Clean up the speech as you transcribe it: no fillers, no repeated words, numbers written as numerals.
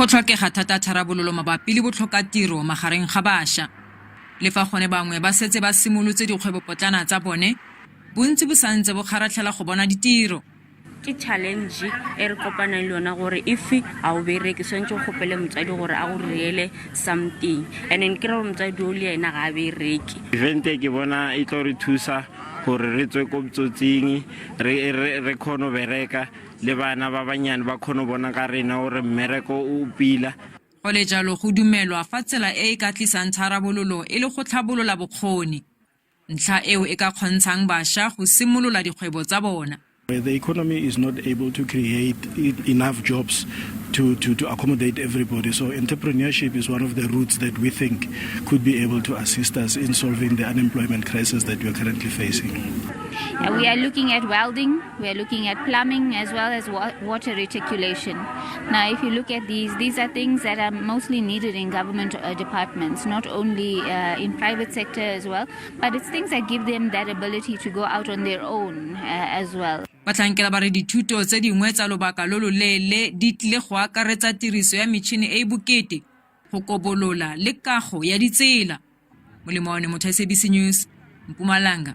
Go tlhokega thata tharabololo mabapi le botlhokatiro magareng ga bašwa. Le fa gone bangwe ba setse ba simolotse dikgwebo-potlana tsa bone, bontsi bo santse bo kgaratlhela go bona ditiro. Ke challenge e re kopanang le yona gore if a o bereke swantse go gopele motsadi gore a go reele something and then ke re motsadi o le ena ga a bereke. Event ke bona e tlo re thusa gore re tswe ko botsotsing re kgone bereka le bana ba banyane ba kgone bona ka rena gore mmereko o pila. Go le jalo go dumelwa fa tsela e ka tlisang tharabololo e le go tlhabolola bokgoni. Ntlha eo e ka kgontshang bašwa go simolola dikgwebo tsa bona. The economy is not able to create enough jobs to accommodate everybody. So entrepreneurship is one of the routes that we think could be able to assist us in solving the unemployment crisis that we are currently facing. We are looking at welding, we are looking at plumbing as well as water reticulation. Now, if you look at these are things that are mostly needed in government departments, not only in private sector as well, but it's things that give them that ability to go out on their own as well. Batlhankela ba re dithuto tse dingwe tsa lobaka lo loleele di tlile go akaretsa tiriso ya metšhini e e bokete, go kobolola le kago ya ditsela. Molemo wa SABC News, Mpumalanaga.